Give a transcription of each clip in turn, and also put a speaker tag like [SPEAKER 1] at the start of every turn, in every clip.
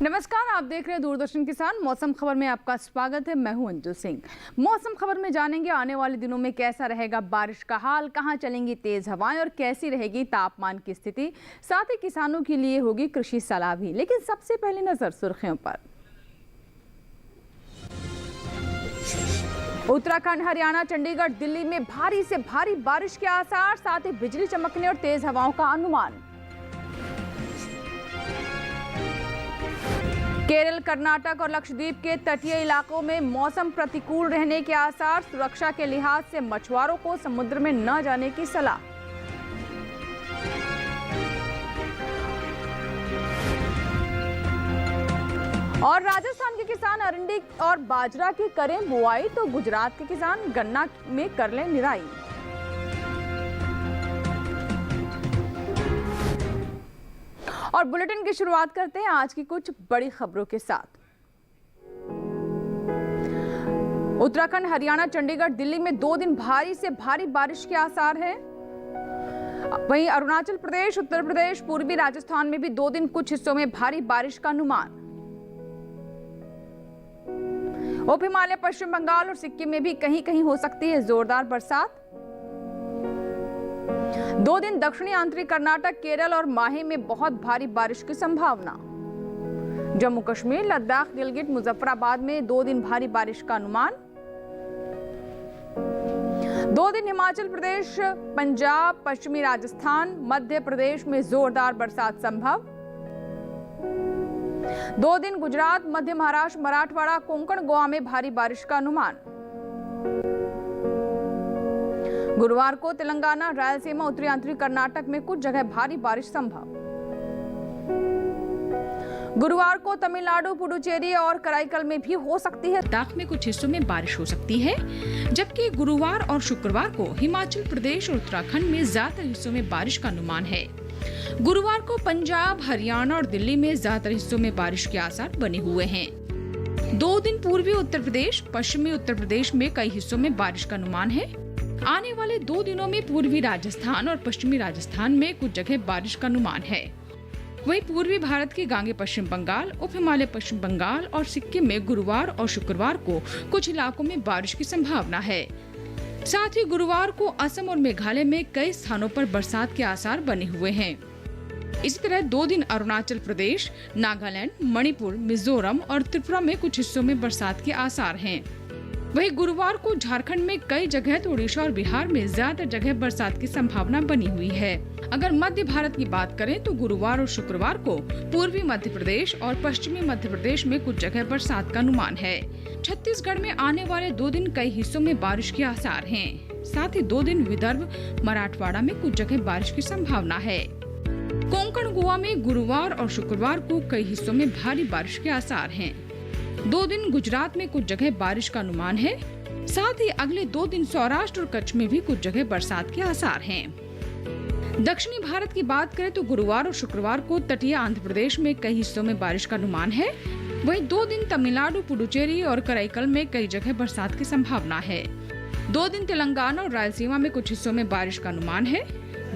[SPEAKER 1] नमस्कार, आप देख रहे हैं दूरदर्शन किसान। मौसम खबर में आपका स्वागत है। मैं हूं अंजू सिंह। मौसम खबर में जानेंगे आने वाले दिनों में कैसा रहेगा बारिश का हाल, कहां चलेंगी तेज हवाएं और कैसी रहेगी तापमान की स्थिति। साथ ही किसानों के लिए होगी कृषि सलाह भी। लेकिन सबसे पहले नजर सुर्खियों पर। उत्तराखंड, हरियाणा, चंडीगढ़, दिल्ली में भारी से भारी बारिश के आसार, साथ ही बिजली चमकने और तेज हवाओं का अनुमान। केरल, कर्नाटक और लक्षद्वीप के तटीय इलाकों में मौसम प्रतिकूल रहने के आसार, सुरक्षा के लिहाज से मछुआरों को समुद्र में न जाने की सलाह। और राजस्थान के किसान अरंडी और बाजरा की करें बुआई तो गुजरात के किसान गन्ना में कर लें निराई। और बुलेटिन की शुरुआत करते हैं आज की कुछ बड़ी खबरों के साथ। उत्तराखंड, हरियाणा, चंडीगढ़, दिल्ली में 2 दिन भारी से भारी बारिश के आसार हैं। वहीं अरुणाचल प्रदेश, उत्तर प्रदेश, पूर्वी राजस्थान में भी 2 दिन कुछ हिस्सों में भारी बारिश का अनुमान। उप हिमालय, पश्चिम बंगाल और सिक्किम में भी कहीं कहीं हो सकती है जोरदार बरसात। 2 दिन दक्षिणी आंतरिक कर्नाटक, केरल और माहे में बहुत भारी बारिश की संभावना। जम्मू कश्मीर, लद्दाख, गिलगित, मुजफ्फराबाद में 2 दिन भारी बारिश का अनुमान। 2 दिन हिमाचल प्रदेश, पंजाब, पश्चिमी राजस्थान, मध्य प्रदेश में जोरदार बरसात संभव। 2 दिन गुजरात, मध्य महाराष्ट्र, मराठवाड़ा, कोंकण, गोवा में भारी बारिश का अनुमान। गुरुवार को तेलंगाना, रायलसीमा, उत्तरी आंतरिक कर्नाटक में कुछ जगह भारी बारिश संभव। गुरुवार को तमिलनाडु, पुडुचेरी और कराईकल में भी हो सकती है।
[SPEAKER 2] लद्दाख में कुछ हिस्सों में बारिश हो सकती है, जबकि गुरुवार और शुक्रवार को हिमाचल प्रदेश और उत्तराखंड में ज्यादातर हिस्सों में बारिश का अनुमान है। गुरुवार को पंजाब, हरियाणा और दिल्ली में ज्यादातर हिस्सों में बारिश के आसार बने हुए हैं। 2 दिन पूर्वी उत्तर प्रदेश, पश्चिमी उत्तर प्रदेश में कई हिस्सों में बारिश का अनुमान है। आने वाले 2 दिनों में पूर्वी राजस्थान और पश्चिमी राजस्थान में कुछ जगह बारिश का अनुमान है। वहीं पूर्वी भारत के गांगे पश्चिम बंगाल, उप हिमालय पश्चिम बंगाल और सिक्किम में गुरुवार और शुक्रवार को कुछ इलाकों में बारिश की संभावना है। साथ ही गुरुवार को असम और मेघालय में कई स्थानों पर बरसात के आसार बने हुए हैं। इसी तरह 2 दिन अरुणाचल प्रदेश, नागालैंड, मणिपुर, मिजोरम और त्रिपुरा में कुछ हिस्सों में बरसात के आसार हैं। वहीं गुरुवार को झारखंड में कई जगह तो ओडिशा और बिहार में ज्यादा जगह बरसात की संभावना बनी हुई है। अगर मध्य भारत की बात करें तो गुरुवार और शुक्रवार को पूर्वी मध्य प्रदेश और पश्चिमी मध्य प्रदेश में कुछ जगह बरसात का अनुमान है। छत्तीसगढ़ में आने वाले 2 दिन कई हिस्सों में बारिश के आसार हैं। साथ ही 2 दिन विदर्भ, मराठवाड़ा में कुछ जगह बारिश की संभावना है। कोंकण, गोवा में गुरुवार और शुक्रवार को कई हिस्सों में भारी बारिश के आसार हैं। 2 दिन गुजरात में कुछ जगह बारिश का अनुमान है। साथ ही अगले 2 दिन सौराष्ट्र और कच्छ में भी कुछ जगह बरसात के आसार हैं। दक्षिणी भारत की बात करें तो गुरुवार और शुक्रवार को तटीय आंध्र प्रदेश में कई हिस्सों में बारिश का अनुमान है। वहीं 2 दिन तमिलनाडु, पुडुचेरी और कराईकल में कई जगह बरसात की संभावना है। 2 दिन तेलंगाना और रायलसीमा में कुछ हिस्सों में बारिश का अनुमान है।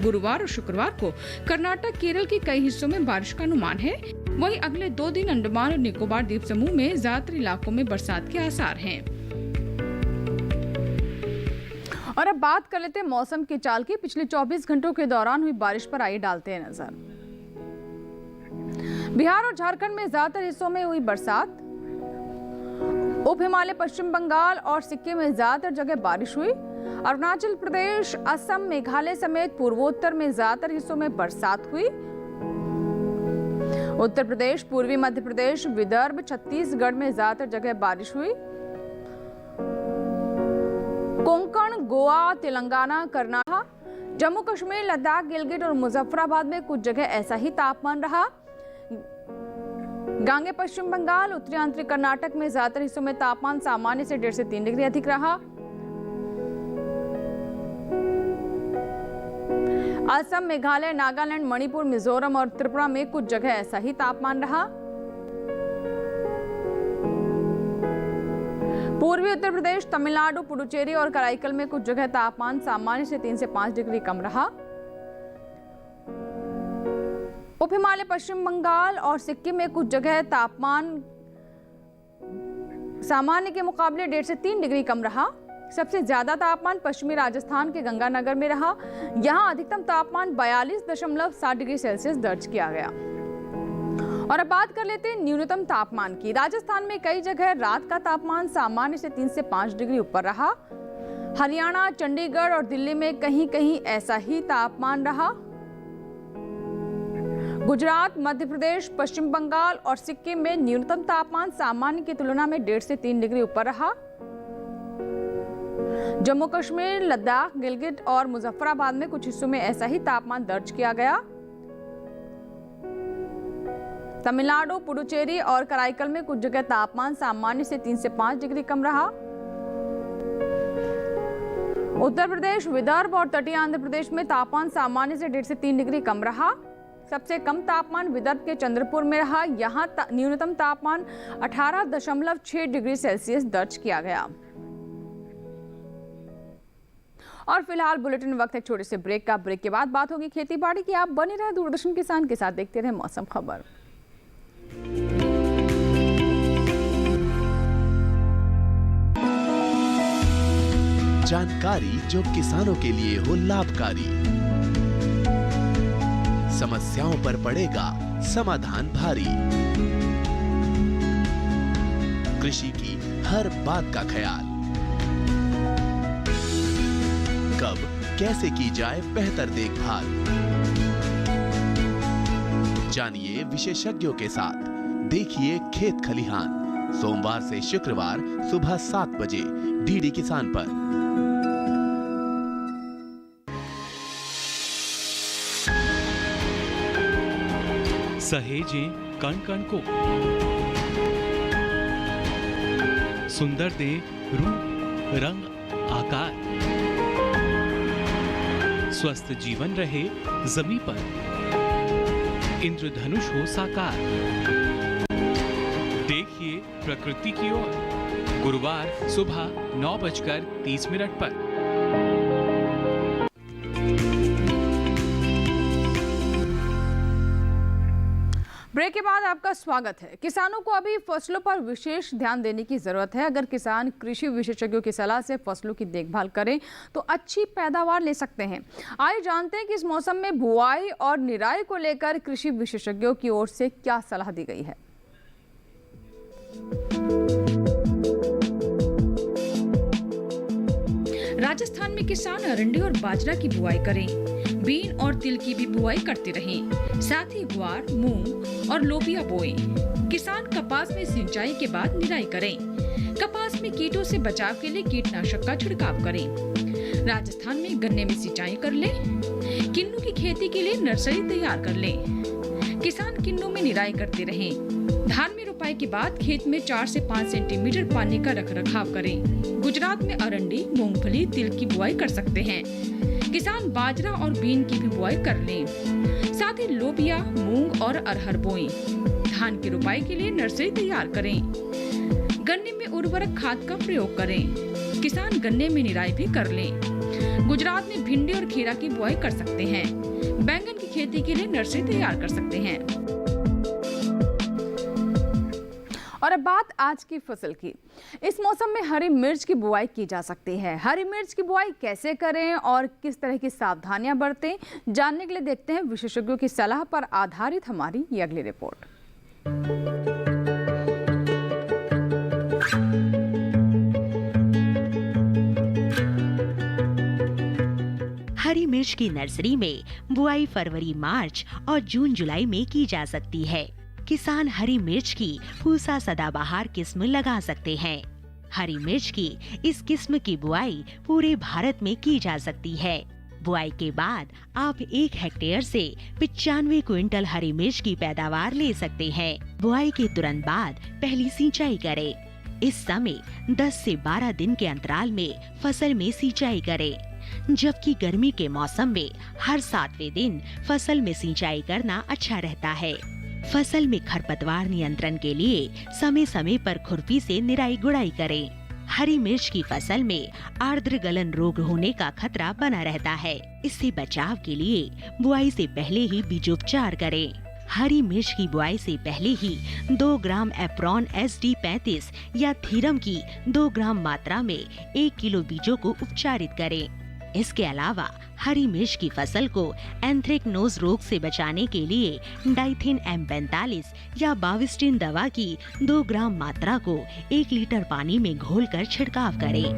[SPEAKER 2] गुरुवार और शुक्रवार को कर्नाटक, केरल के कई हिस्सों में बारिश का अनुमान है। वहीं अगले 2 दिन अंडमान और निकोबार द्वीप समूह में ज्यादातर इलाकों में बरसात के आसार हैं।
[SPEAKER 1] और अब बात कर लेते हैं मौसम की चाल की। पिछले 24 घंटों के दौरान हुई बारिश पर आइए डालते हैं नजर। बिहार और झारखंड में ज्यादातर हिस्सों में हुई बरसात। उप हिमालय, पश्चिम बंगाल और सिक्किम में ज्यादातर जगह बारिश हुई। अरुणाचल प्रदेश, असम, मेघालय समेत पूर्वोत्तर में ज्यादातर हिस्सों में बरसात हुई। उत्तर प्रदेश, पूर्वी मध्य प्रदेश, विदर्भ, छत्तीसगढ़ में ज्यादातर जगह बारिश हुई। कोंकण, गोवा, तेलंगाना, कर्नाटक, जम्मू कश्मीर, लद्दाख, गिलगित और मुजफ्फराबाद में कुछ जगह ऐसा ही तापमान रहा। गांगे पश्चिम बंगाल, उत्तरी आंतरिक कर्नाटक में ज्यादातर हिस्सों में तापमान सामान्य से 1.5 से 3 डिग्री अधिक रहा। असम, मेघालय, नागालैंड, मणिपुर, मिजोरम और त्रिपुरा में कुछ जगह ऐसा ही तापमान रहा। पूर्वी उत्तर प्रदेश, तमिलनाडु, पुडुचेरी और कराईकल में कुछ जगह तापमान सामान्य से 3 से 5 डिग्री कम रहा। उप हिमालय पश्चिम बंगाल और सिक्किम में कुछ जगह तापमान सामान्य के मुकाबले 1.5 से 3 डिग्री कम रहा। सबसे ज्यादा तापमान पश्चिमी राजस्थान के गंगानगर में रहा। यहां अधिकतम तापमान 42.7 डिग्री सेल्सियस दर्ज किया गया। और अब बात कर लेते हैं न्यूनतम तापमान की। राजस्थान में कई जगह रात का तापमान सामान्य से 3 से 5 डिग्री ऊपर रहा। हरियाणा, चंडीगढ़ और दिल्ली में कहीं कहीं ऐसा ही तापमान रहा। गुजरात, मध्य प्रदेश, पश्चिम बंगाल और सिक्किम में न्यूनतम तापमान सामान्य की तुलना में 1.5 से 3 डिग्री ऊपर रहा। जम्मू कश्मीर, लद्दाख, गिलगित और मुजफ्फराबाद में कुछ हिस्सों में ऐसा ही तापमान दर्ज किया गया। तमिलनाडु, पुडुचेरी और कराईकल में कुछ जगह तापमान सामान्य से 3 से 5 डिग्री कम रहा। उत्तर प्रदेश, विदर्भ और तटीय आंध्र प्रदेश में तापमान सामान्य से 1.5 से 3 डिग्री कम रहा। सबसे कम तापमान विदर्भ के चंद्रपुर में रहा। यहाँ न्यूनतम तापमान 18.6 डिग्री सेल्सियस दर्ज किया गया। और फिलहाल बुलेटिन वक्त है छोटे से ब्रेक का। ब्रेक के बाद बात होगी खेती बाड़ी की। आप बने रहे दूरदर्शन किसान के साथ, देखते रहे मौसम खबर।
[SPEAKER 3] जानकारी जो किसानों के लिए हो लाभकारी, समस्याओं पर पड़ेगा समाधान भारी, कृषि की हर बात का ख्याल, कब कैसे की जाए बेहतर देखभाल, जानिए विशेषज्ञों के साथ, देखिए खेत खलिहान, सोमवार से शुक्रवार सुबह 7 बजे डीडी किसान पर।
[SPEAKER 4] सहेजें कण कण को, सुंदर दे रूप रंग आकार, स्वस्थ जीवन रहे जमीन पर, इंद्रधनुष हो साकार। देखिए प्रकृति की ओर, गुरुवार सुबह 9:30 पर।
[SPEAKER 1] ब्रेक के बाद आपका स्वागत है। किसानों को अभी फसलों पर विशेष ध्यान देने की जरूरत है। अगर किसान कृषि विशेषज्ञों की सलाह से फसलों की देखभाल करें तो अच्छी पैदावार ले सकते हैं। आइए जानते हैं कि इस मौसम में बुआई और निराई को लेकर कृषि विशेषज्ञों की ओर से क्या सलाह दी गई है।
[SPEAKER 2] राजस्थान में किसान अरंडी और बाजरा की बुआई करें। बीन और तिल की भी बुआई करते रहें। साथ ही ग्वार, मूंग और लोबिया बोएं। किसान कपास में सिंचाई के बाद निराई करें। कपास में कीटों से बचाव के लिए कीटनाशक का छिड़काव करें। राजस्थान में गन्ने में सिंचाई कर लें। किन्नू की खेती के लिए नर्सरी तैयार कर लें। किसान किन्नू में निराई करते रहें। धान में रोपाई के बाद खेत में 4 से 5 सेंटीमीटर पानी का रखरखाव करें। गुजरात में अरंडी, मूंगफली, तिल की बुआई कर सकते हैं। किसान बाजरा और बीन की भी बुआई कर लें। साथ ही लोबिया, मूंग और अरहर बोएं। धान की रोपाई के लिए नर्सरी तैयार करें। गन्ने में उर्वरक खाद का प्रयोग करें। किसान गन्ने में निराई भी कर लें। गुजरात में भिंडी और खीरा की बुआई कर सकते हैं। बैंगन की खेती के लिए नर्सरी तैयार कर सकते हैं।
[SPEAKER 1] और अब बात आज की फसल की। इस मौसम में हरी मिर्च की बुआई की जा सकती है। हरी मिर्च की बुआई कैसे करें और किस तरह की सावधानियां बरतें, जानने के लिए देखते हैं विशेषज्ञों की सलाह पर आधारित हमारी ये अगली रिपोर्ट।
[SPEAKER 5] हरी मिर्च की नर्सरी में बुआई फरवरी, मार्च और जून, जुलाई में की जा सकती है। किसान हरी मिर्च की पूसा सदाबहार किस्म लगा सकते हैं। हरी मिर्च की इस किस्म की बुआई पूरे भारत में की जा सकती है। बुआई के बाद आप 1 हेक्टेयर से 95 क्विंटल हरी मिर्च की पैदावार ले सकते हैं। बुआई के तुरंत बाद पहली सिंचाई करें। इस समय 10 से 12 दिन के अंतराल में फसल में सिंचाई करें, जबकि गर्मी के मौसम में हर 7वें दिन फसल में सिंचाई करना अच्छा रहता है। फसल में खरपतवार नियंत्रण के लिए समय समय पर खुरपी से निराई गुड़ाई करें। हरी मिर्च की फसल में आर्द्र गलन रोग होने का खतरा बना रहता है। इससे बचाव के लिए बुआई से पहले ही बीजोपचार करें। हरी मिर्च की बुआई से पहले ही 2 ग्राम एप्रॉन SD35 या थीरम की 2 ग्राम मात्रा में 1 किलो बीजों को उपचारित करें। इसके अलावा हरी मिर्च की फसल को एंथ्रेक्नोज रोग से बचाने के लिए डाइथिन M45 या बाविस्टिन दवा की 2 ग्राम मात्रा को 1 लीटर पानी में घोलकर छिड़काव करें।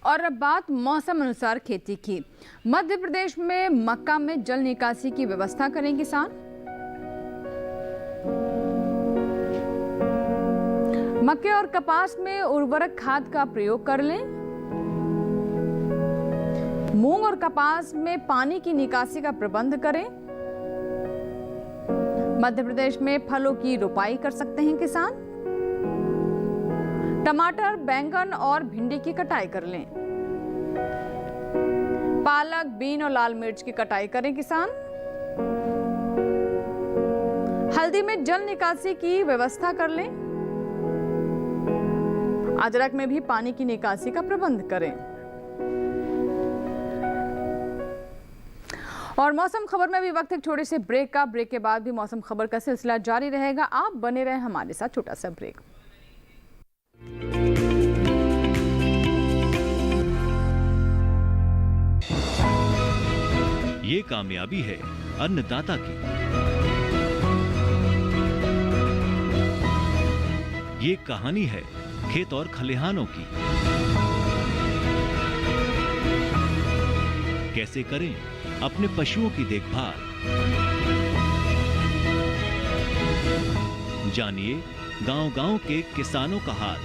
[SPEAKER 1] और अब बात मौसम अनुसार खेती की। मध्य प्रदेश में मक्का में जल निकासी की व्यवस्था करें किसान। मक्के और कपास में उर्वरक खाद का प्रयोग कर लें। मूंग और कपास में पानी की निकासी का प्रबंध करें। मध्य प्रदेश में फलों की रोपाई कर सकते हैं किसान। टमाटर, बैंगन और भिंडी की कटाई कर लें। पालक, बीन और लाल मिर्च की कटाई करें किसान। हल्दी में जल निकासी की व्यवस्था कर लें। अदरक में भी पानी की निकासी का प्रबंध करें। और मौसम खबर में भी वक्त एक छोटे से ब्रेक का। ब्रेक के बाद भी मौसम खबर का सिलसिला जारी रहेगा। आप बने रहें हमारे साथ। छोटा सा ब्रेक।
[SPEAKER 6] ये कामयाबी है अन्नदाता की। ये कहानी है खेत और खलिहानों की। कैसे करें अपने पशुओं की देखभाल, जानिए गांव-गांव के किसानों का हाल।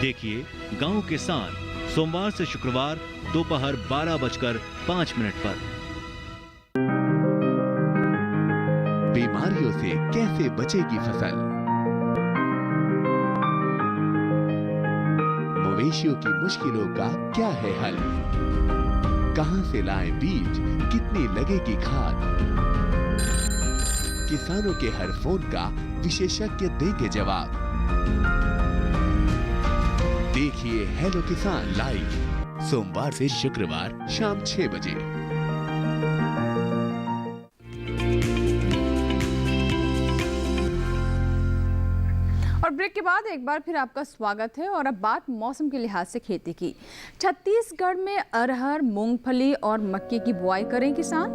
[SPEAKER 6] देखिए गांव किसान सोमवार से शुक्रवार दोपहर 12:05 पर।
[SPEAKER 3] बीमारियों से कैसे बचेगी फसल, मवेशियों की मुश्किलों का क्या है हल, कहां से लाएं बीज, कितनी लगेगी खाद। किसानों के हर फोन का विशेषज्ञ देंगे जवाब। देखिए हेलो किसान लाइव सोमवार से शुक्रवार शाम 6 बजे।
[SPEAKER 1] और ब्रेक के बाद एक बार फिर आपका स्वागत है। और अब बात मौसम के लिहाज से खेती की। छत्तीसगढ़ में अरहर, मूंगफली और मक्के की बुआई करें किसान।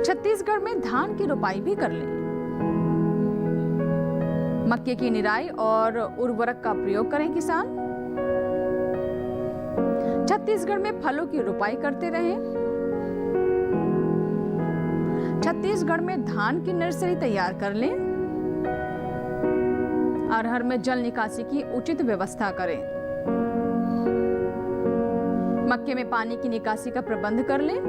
[SPEAKER 1] छत्तीसगढ़ में धान की रोपाई भी कर लें। मक्के की निराई और उर्वरक का प्रयोग करें किसान। छत्तीसगढ़ में फलों की रोपाई करते रहें। छत्तीसगढ़ में धान की नर्सरी तैयार कर लें। अरहर में जल निकासी की उचित व्यवस्था करें। मक्के में पानी की निकासी का प्रबंध कर लें।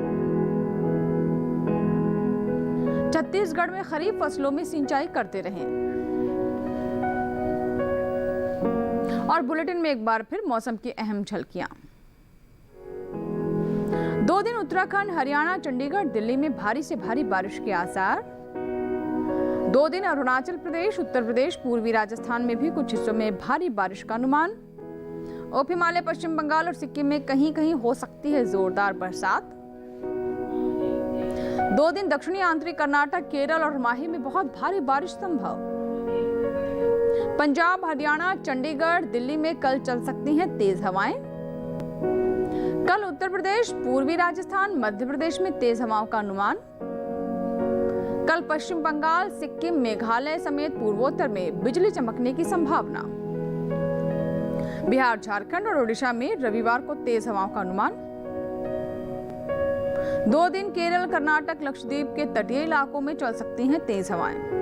[SPEAKER 1] छत्तीसगढ़ में खरीफ फसलों में सिंचाई करते रहें। और बुलेटिन में एक बार फिर मौसम की अहम झलकियां। 2 दिन उत्तराखंड, हरियाणा, चंडीगढ़, दिल्ली में भारी से भारी बारिश के आसार। 2 दिन अरुणाचल प्रदेश, उत्तर प्रदेश, पूर्वी राजस्थान में भी कुछ हिस्सों में भारी बारिश का अनुमान। उप हिमालय, पश्चिम बंगाल और सिक्किम में कहीं कहीं हो सकती है जोरदार बरसात। 2 दिन दक्षिणी आंतरिक कर्नाटक, केरल और माही में बहुत भारी बारिश संभव। पंजाब, हरियाणा, चंडीगढ़, दिल्ली में कल चल सकती हैं तेज हवाएं। कल उत्तर प्रदेश, पूर्वी राजस्थान, मध्य प्रदेश में तेज हवाओं का अनुमान। कल पश्चिम बंगाल, सिक्किम, मेघालय समेत पूर्वोत्तर में बिजली चमकने की संभावना। बिहार, झारखंड और ओडिशा में रविवार को तेज हवाओं का अनुमान। 2 दिन केरल, कर्नाटक, लक्षद्वीप के तटीय इलाकों में चल सकती हैं तेज हवाएं।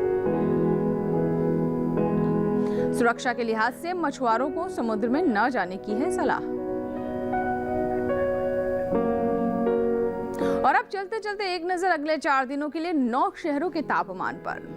[SPEAKER 1] सुरक्षा के लिहाज से मछुआरों को समुद्र में न जाने की है सलाह। और अब चलते चलते एक नजर अगले 4 दिनों के लिए 9 शहरों के तापमान पर।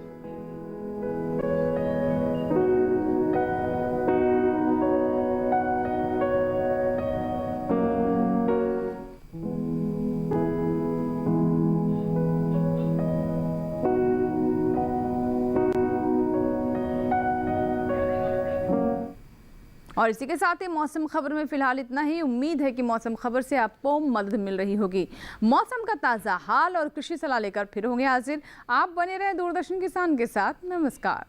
[SPEAKER 1] और इसी के साथ ही मौसम खबर में फिलहाल इतना ही। उम्मीद है कि मौसम खबर से आपको मदद मिल रही होगी। मौसम का ताज़ा हाल और कृषि सलाह लेकर फिर होंगे हाजिर। आप बने रहें दूरदर्शन किसान के साथ। नमस्कार।